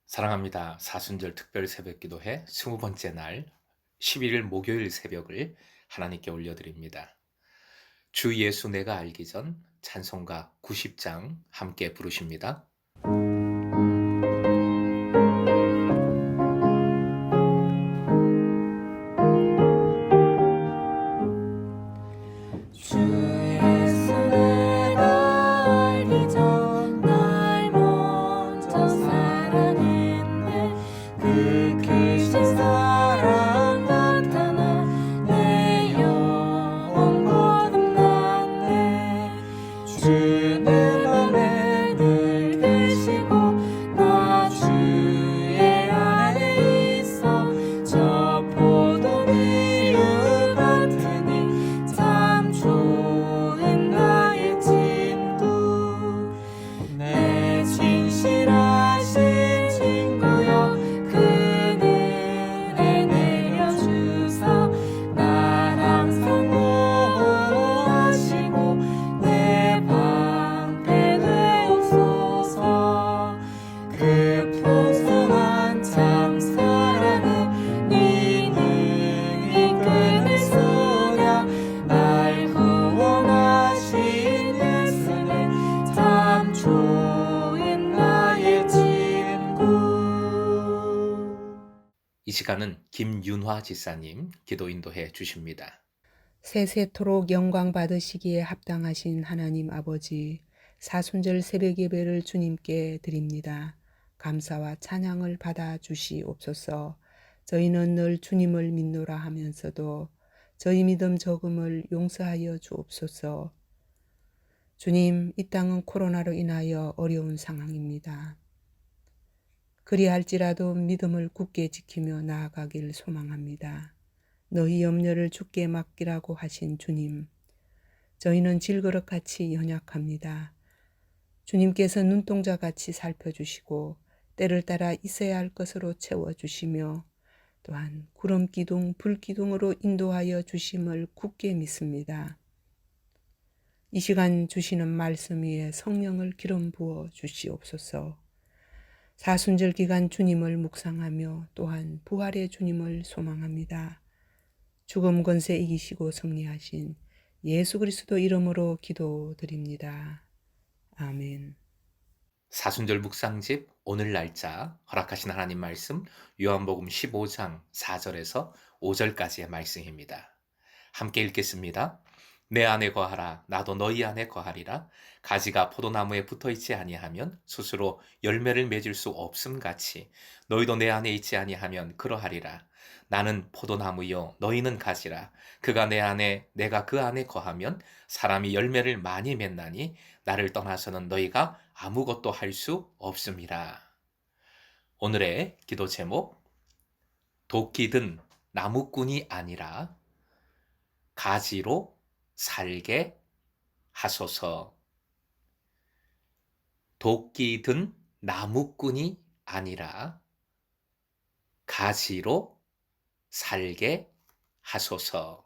사랑합니다. 사순절 특별 새벽 기도회 20번째 날 11일 목요일 새벽을 하나님께 올려드립니다. 주 예수 내가 알기 전 찬송가 90장 함께 부르십니다. 주 예수 내가 알기 전 날 먼저 사랑했네. 그 크신 사랑 나타나 내 영혼 거듭났네. 주는 맘에 늘 계시고 나 주의 안에 있어. 저 포도나무 같으니 참 좋은 나의 친구. 내 진실하신 친구여, 그 은혜 내려주사 날 항상 보호하시고 내 방패 되옵소서. 그 풍성한 참 사랑은 네 능히 끊을 소냐. 날 구원하신 예수는 참 좋은 나의 친구. 이 시간은 김윤화 지사님 기도 인도해 주십니다. 세세토록 영광 받으시기에 합당하신 하나님 아버지, 사순절 새벽 예배를 주님께 드립니다. 감사와 찬양을 받아 주시옵소서. 저희는 늘 주님을 믿노라 하면서도 저희 믿음 적음을 용서하여 주옵소서. 주님, 이 땅은 코로나로 인하여 어려운 상황입니다. 그리할지라도 믿음을 굳게 지키며 나아가길 소망합니다. 너희 염려를 주께 맡기라고 하신 주님, 저희는 질그릇같이 연약합니다. 주님께서 눈동자같이 살펴주시고 때를 따라 있어야 할 것으로 채워주시며 또한 구름기둥, 불기둥으로 인도하여 주심을 굳게 믿습니다. 이 시간 주시는 말씀 위에 성령을 기름 부어 주시옵소서. 사순절 기간 주님을 묵상하며 또한 부활의 주님을 소망합니다. 죽음 권세 이기시고 승리하신 예수 그리스도 이름으로 기도드립니다. 아멘. 사순절 묵상집 오늘 날짜 허락하신 하나님 말씀 요한복음 15장 4절에서 5절까지의 말씀입니다. 함께 읽겠습니다. 내 안에 거하라 나도 너희 안에 거하리라. 가지가 포도나무에 붙어있지 아니하면 스스로 열매를 맺을 수 없음 같이 너희도 내 안에 있지 아니하면 그러하리라. 나는 포도나무요 너희는 가지라. 그가 내 안에 내가 그 안에 거하면 사람이 열매를 많이 맺나니 나를 떠나서는 너희가 아무것도 할 수 없음이라. 오늘의 기도 제목, 도끼 든 나무꾼이 아니라 가지로 살게 하소서. 도끼 든 나무꾼이 아니라 가지로 살게 하소서.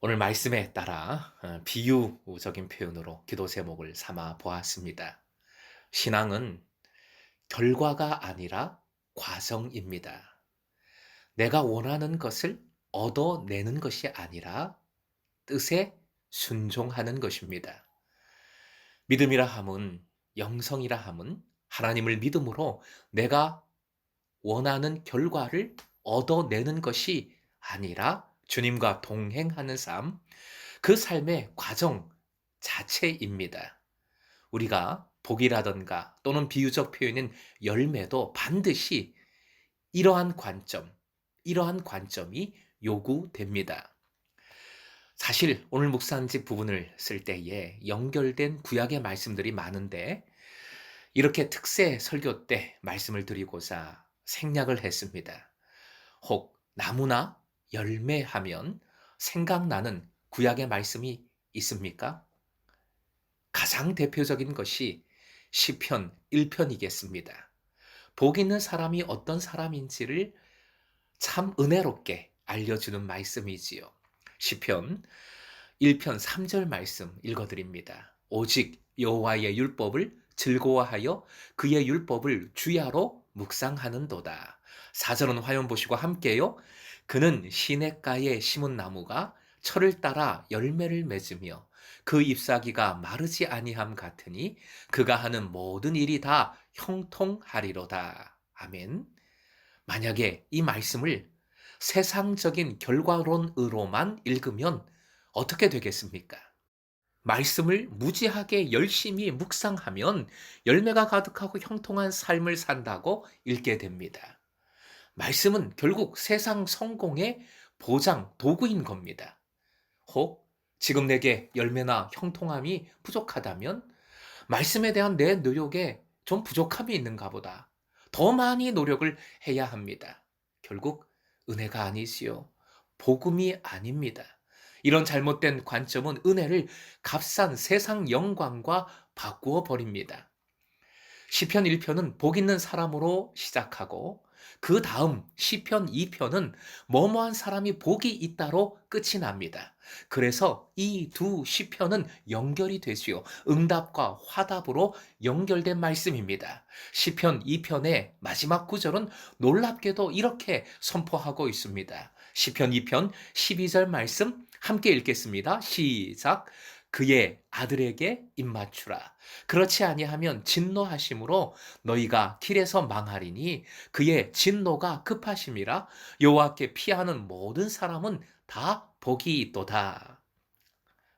오늘 말씀에 따라 비유적인 표현으로 기도 제목을 삼아 보았습니다. 신앙은 결과가 아니라 과정입니다. 내가 원하는 것을 얻어내는 것이 아니라 뜻에 순종하는 것입니다. 믿음이라 함은, 영성이라 함은 하나님을 믿음으로 내가 원하는 결과를 얻어내는 것이 아니라 주님과 동행하는 삶, 그 삶의 과정 자체입니다. 우리가 복이라든가 또는 비유적 표현인 열매도 반드시 이러한 관점이 요구됩니다. 사실 오늘 묵상집 부분을 쓸 때에 연결된 구약의 말씀들이 많은데 이렇게 특세 설교 때 말씀을 드리고자 생략을 했습니다. 혹 나무나 열매하면 생각나는 구약의 말씀이 있습니까? 가장 대표적인 것이 시편 1편이겠습니다. 복 있는 사람이 어떤 사람인지를 참 은혜롭게 알려주는 말씀이지요. 시편 1편 3절 말씀 읽어드립니다. 오직 여호와의 율법을 즐거워하여 그의 율법을 주야로 묵상하는도다. 4절은 화면 보시고 함께요. 그는 시냇가에 심은 나무가 철을 따라 열매를 맺으며 그 잎사귀가 마르지 아니함 같으니 그가 하는 모든 일이 다 형통하리로다. 아멘. 만약에 이 말씀을 세상적인 결과론으로만 읽으면 어떻게 되겠습니까? 말씀을 무지하게 열심히 묵상하면 열매가 가득하고 형통한 삶을 산다고 읽게 됩니다. 말씀은 결국 세상 성공의 보장, 도구인 겁니다. 혹 지금 내게 열매나 형통함이 부족하다면 말씀에 대한 내 노력에 좀 부족함이 있는가 보다. 더 많이 노력을 해야 합니다. 결국 은혜가 아니지요. 복음이 아닙니다. 이런 잘못된 관점은 은혜를 값싼 세상 영광과 바꾸어 버립니다. 시편 1편은 복 있는 사람으로 시작하고 그 다음 시편 2편은 뭐뭐한 사람이 복이 있다로 끝이 납니다. 그래서 이 두 시편은 연결이 되지요. 응답과 화답으로 연결된 말씀입니다. 시편 2편의 마지막 구절은 놀랍게도 이렇게 선포하고 있습니다. 시편 2편 12절 말씀 함께 읽겠습니다. 시작. 그의 아들에게 입맞추라. 그렇지 아니하면 진노하심으로 너희가 길에서 망하리니 그의 진노가 급하심이라. 여호와께 피하는 모든 사람은 다 복이 있도다.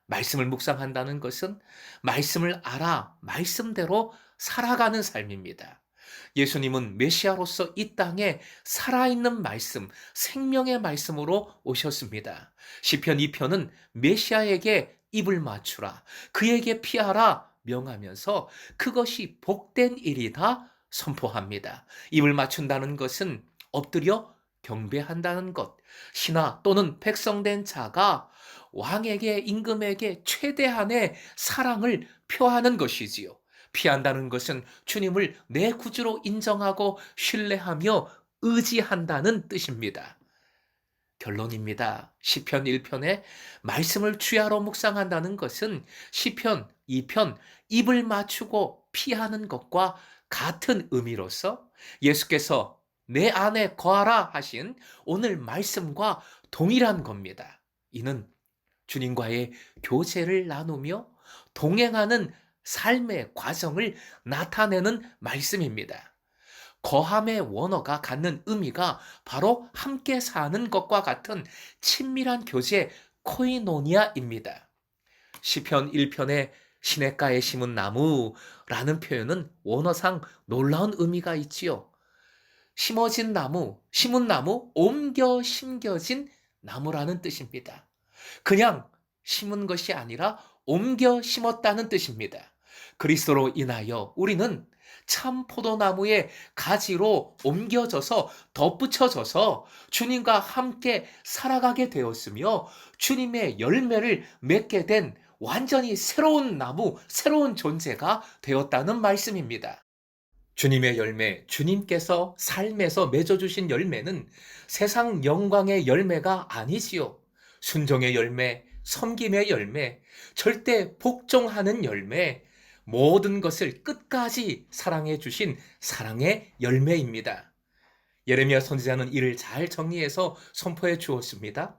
말씀을 묵상한다는 것은 말씀을 알아 말씀대로 살아가는 삶입니다. 예수님은 메시아로서 이 땅에 살아있는 말씀, 생명의 말씀으로 오셨습니다. 시편 2편은 메시아에게 입을 맞추라, 그에게 피하라 명하면서 그것이 복된 일이다 선포합니다. 입을 맞춘다는 것은 엎드려 경배한다는 것, 신하 또는 백성된 자가 왕에게, 임금에게 최대한의 사랑을 표하는 것이지요. 피한다는 것은 주님을 내 구주로 인정하고 신뢰하며 의지한다는 뜻입니다. 결론입니다. 시편 1편에 말씀을 주야로 묵상한다는 것은 시편 2편 입을 맞추고 피하는 것과 같은 의미로서 예수께서 내 안에 거하라 하신 오늘 말씀과 동일한 겁니다. 이는 주님과의 교제를 나누며 동행하는 삶의 과정을 나타내는 말씀입니다. 거함의 원어가 갖는 의미가 바로 함께 사는 것과 같은 친밀한 교제 코이노니아입니다. 시편 1편의 시냇가에 심은 나무라는 표현은 원어상 놀라운 의미가 있지요. 심어진 나무, 심은 나무, 옮겨 심겨진 나무라는 뜻입니다. 그냥 심은 것이 아니라 옮겨 심었다는 뜻입니다. 그리스도로 인하여 우리는 참 포도나무의 가지로 옮겨져서 덧붙여져서 주님과 함께 살아가게 되었으며 주님의 열매를 맺게 된 완전히 새로운 나무, 새로운 존재가 되었다는 말씀입니다. 주님의 열매, 주님께서 삶에서 맺어주신 열매는 세상 영광의 열매가 아니지요. 순종의 열매, 섬김의 열매, 절대 복종하는 열매, 모든 것을 끝까지 사랑해 주신 사랑의 열매입니다. 예레미야 선지자는 이를 잘 정리해서 선포해 주었습니다.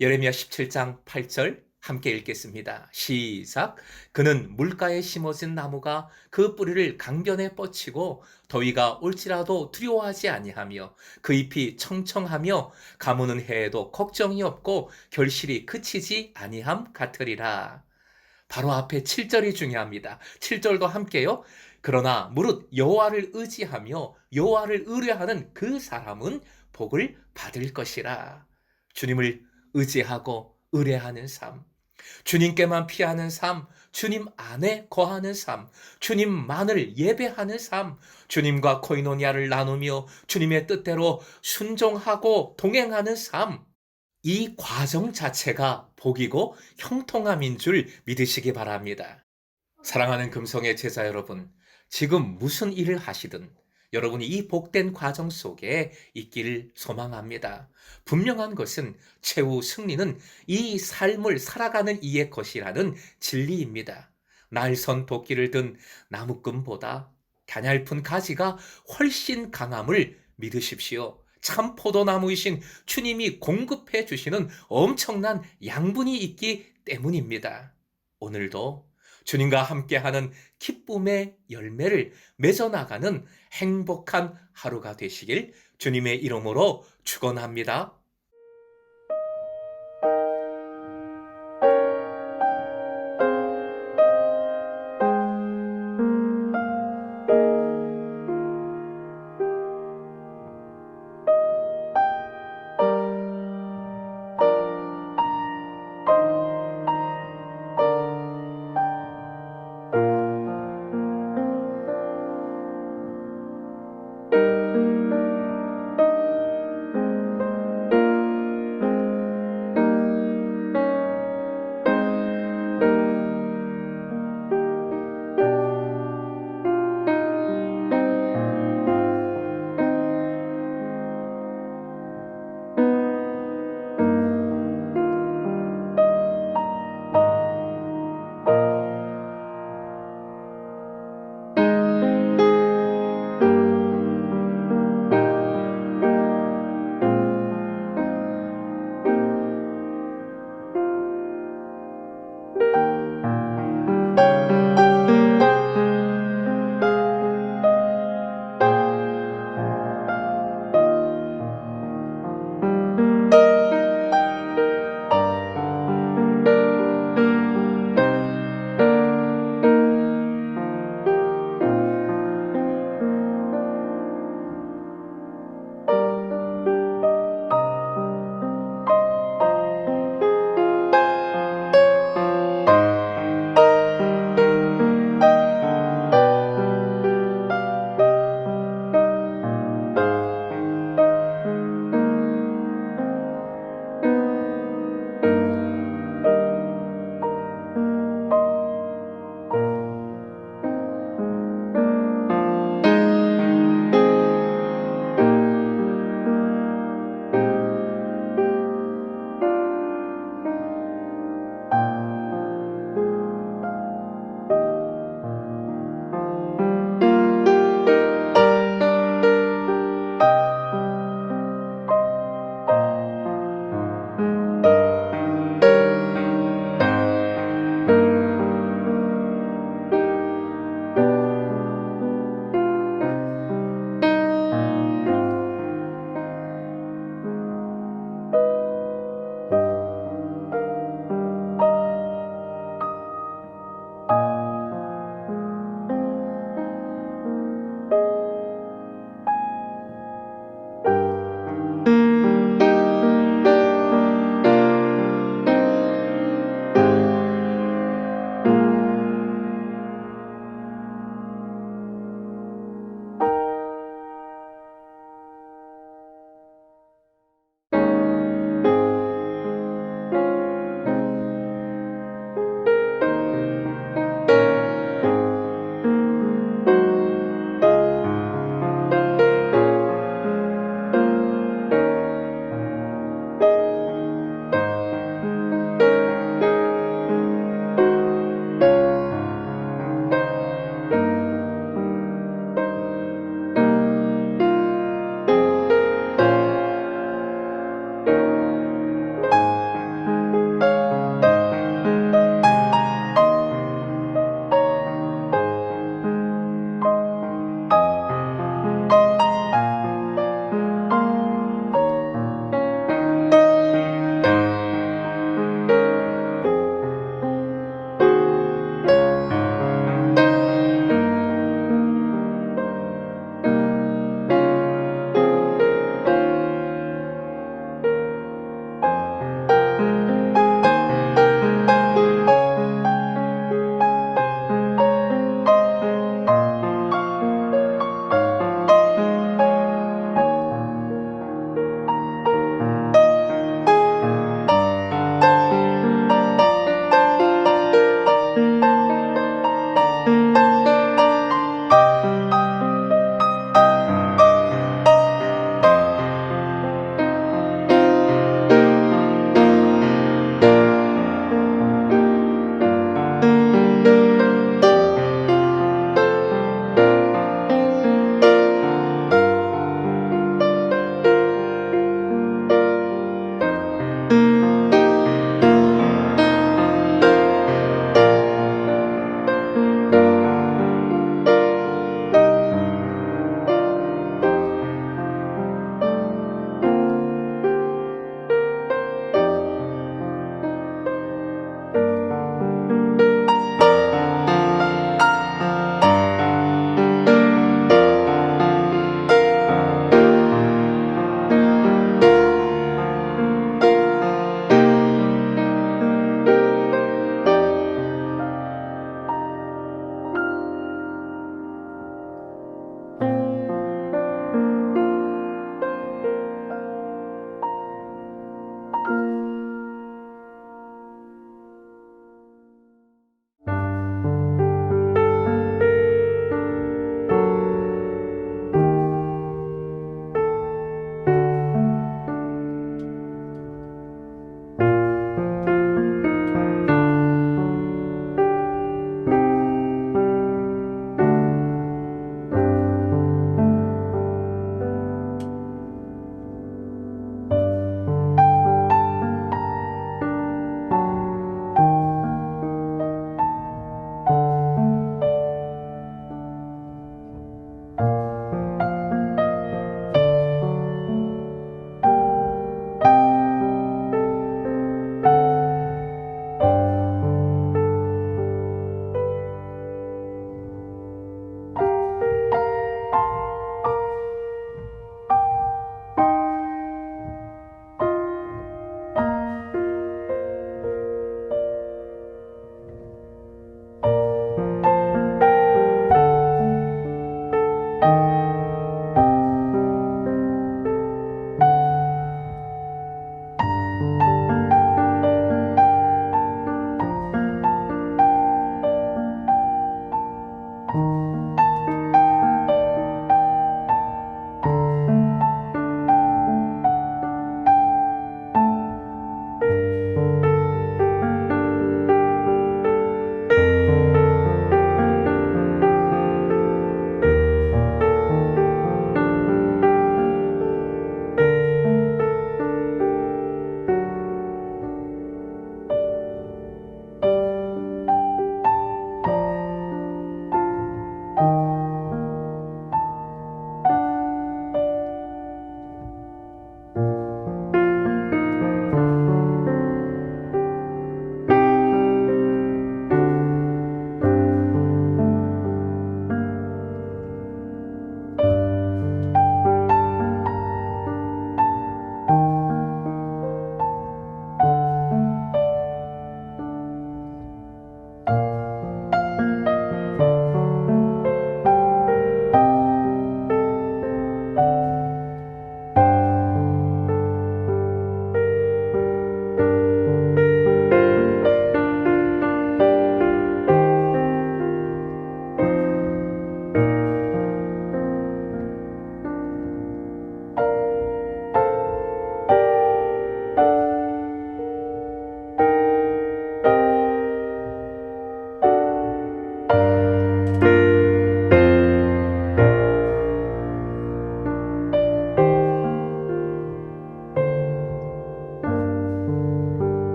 예레미야 17장 8절 함께 읽겠습니다. 시작. 그는 물가에 심어진 나무가 그 뿌리를 강변에 뻗치고 더위가 올지라도 두려워하지 아니하며 그 잎이 청청하며 가무는 해에도 걱정이 없고 결실이 그치지 아니함 같으리라. 바로 앞에 7절이 중요합니다. 7절도 함께요. 그러나 무릇 여호와를 의지하며 여호와를 의뢰하는 그 사람은 복을 받을 것이라. 주님을 의지하고 의뢰하는 삶, 주님께만 피하는 삶, 주님 안에 거하는 삶, 주님만을 예배하는 삶, 주님과 코이노니아를 나누며 주님의 뜻대로 순종하고 동행하는 삶, 이 과정 자체가 복이고 형통함인 줄 믿으시기 바랍니다. 사랑하는 금성의 제자 여러분, 지금 무슨 일을 하시든 여러분이 이 복된 과정 속에 있기를 소망합니다. 분명한 것은 최후 승리는 이 삶을 살아가는 이의 것이라는 진리입니다. 날선 도끼를 든 나무끈보다 가냘픈 가지가 훨씬 강함을 믿으십시오. 참 포도나무이신 주님이 공급해 주시는 엄청난 양분이 있기 때문입니다. 오늘도 주님과 함께하는 기쁨의 열매를 맺어나가는 행복한 하루가 되시길 주님의 이름으로 축원합니다.